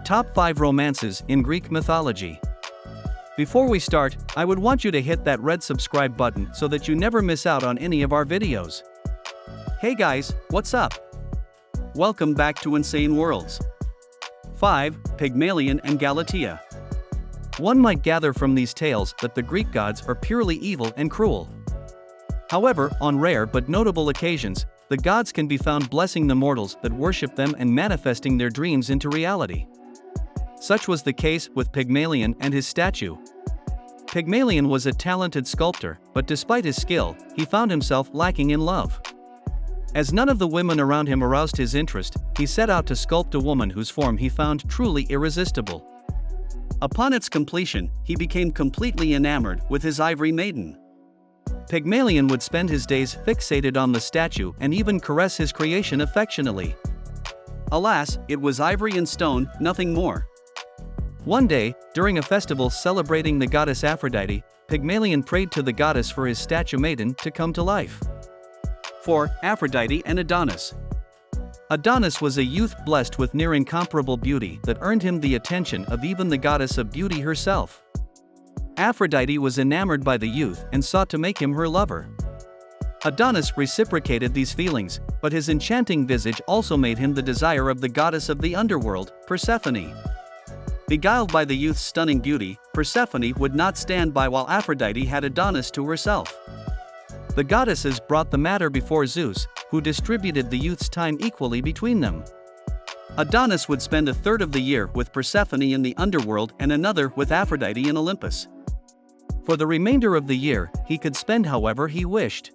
Top 5 Romances in Greek Mythology. Before we start, I would want you to hit that red subscribe button so that you never miss out on any of our videos. Hey guys, what's up? Welcome back to Insane Worlds. 5. Pygmalion and Galatea. One might gather from these tales that the Greek gods are purely evil and cruel. However, on rare but notable occasions, the gods can be found blessing the mortals that worship them and manifesting their dreams into reality. Such was the case with Pygmalion and his statue. Pygmalion was a talented sculptor, but despite his skill, he found himself lacking in love. As none of the women around him aroused his interest, he set out to sculpt a woman whose form he found truly irresistible. Upon its completion, he became completely enamored with his ivory maiden. Pygmalion would spend his days fixated on the statue and even caress his creation affectionately. Alas, it was ivory and stone, nothing more. One day, during a festival celebrating the goddess Aphrodite, Pygmalion prayed to the goddess for his statue maiden to come to life. 4. Aphrodite and Adonis. Adonis was a youth blessed with near incomparable beauty that earned him the attention of even the goddess of beauty herself. Aphrodite was enamored by the youth and sought to make him her lover. Adonis reciprocated these feelings, but his enchanting visage also made him the desire of the goddess of the underworld, Persephone. Beguiled by the youth's stunning beauty, Persephone would not stand by while Aphrodite had Adonis to herself. The goddesses brought the matter before Zeus, who distributed the youth's time equally between them. Adonis would spend a third of the year with Persephone in the underworld and another with Aphrodite in Olympus. For the remainder of the year, he could spend however he wished.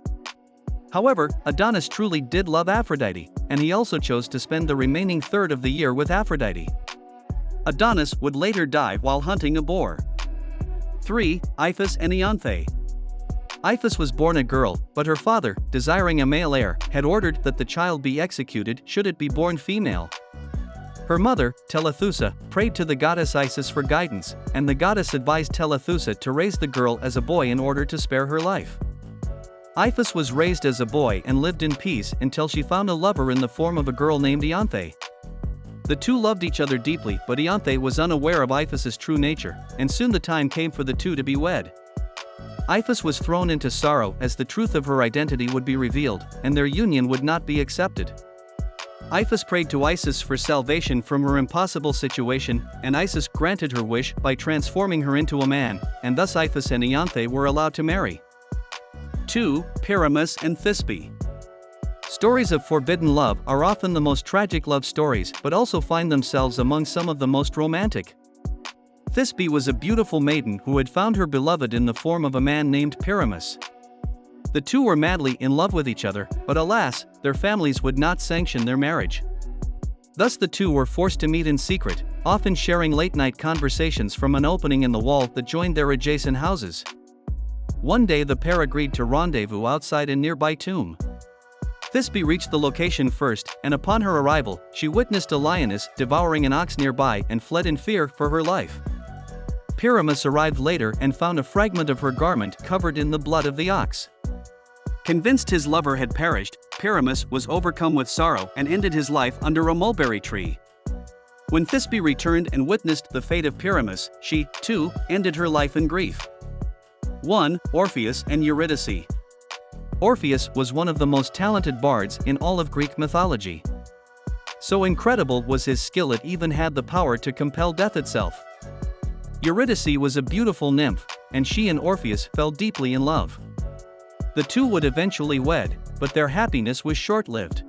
However, Adonis truly did love Aphrodite, and he also chose to spend the remaining third of the year with Aphrodite. Adonis would later die while hunting a boar. 3. Iphis and Ianthe. Iphis was born a girl, but her father, desiring a male heir, had ordered that the child be executed should it be born female. Her mother, Telethusa, prayed to the goddess Isis for guidance, and the goddess advised Telethusa to raise the girl as a boy in order to spare her life. Iphis was raised as a boy and lived in peace until she found a lover in the form of a girl named Ianthe. The two loved each other deeply, but Ianthe was unaware of Iphis's true nature, and soon the time came for the two to be wed. Iphis was thrown into sorrow as the truth of her identity would be revealed, and their union would not be accepted. Iphis prayed to Isis for salvation from her impossible situation, and Isis granted her wish by transforming her into a man, and thus Iphis and Ianthe were allowed to marry. 2. Pyramus and Thisbe. Stories of forbidden love are often the most tragic love stories but also find themselves among some of the most romantic. Thisbe was a beautiful maiden who had found her beloved in the form of a man named Pyramus. The two were madly in love with each other, but alas, their families would not sanction their marriage. Thus the two were forced to meet in secret, often sharing late-night conversations from an opening in the wall that joined their adjacent houses. One day the pair agreed to rendezvous outside a nearby tomb. Thisbe reached the location first, and upon her arrival, she witnessed a lioness devouring an ox nearby and fled in fear for her life. Pyramus arrived later and found a fragment of her garment covered in the blood of the ox. Convinced his lover had perished, Pyramus was overcome with sorrow and ended his life under a mulberry tree. When Thisbe returned and witnessed the fate of Pyramus, she, too, ended her life in grief. 1. Orpheus and Eurydice. Orpheus was one of the most talented bards in all of Greek mythology. So incredible was his skill it even had the power to compel death itself. Eurydice was a beautiful nymph, and she and Orpheus fell deeply in love. The two would eventually wed, but their happiness was short-lived.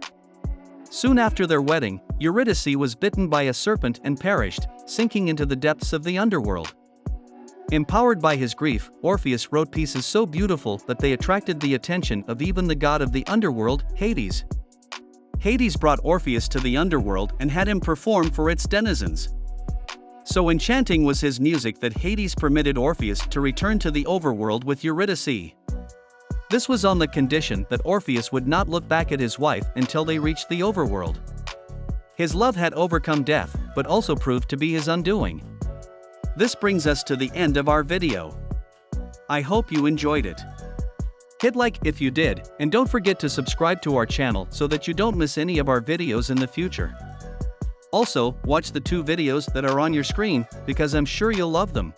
Soon after their wedding, Eurydice was bitten by a serpent and perished, sinking into the depths of the underworld. Empowered by his grief, Orpheus wrote pieces so beautiful that they attracted the attention of even the god of the underworld, Hades. Hades brought Orpheus to the underworld and had him perform for its denizens. So enchanting was his music that Hades permitted Orpheus to return to the overworld with Eurydice. This was on the condition that Orpheus would not look back at his wife until they reached the overworld. His love had overcome death, but also proved to be his undoing. This brings us to the end of our video. I hope you enjoyed it. Hit like if you did, and don't forget to subscribe to our channel so that you don't miss any of our videos in the future. Also, watch the 2 videos that are on your screen because I'm sure you'll love them.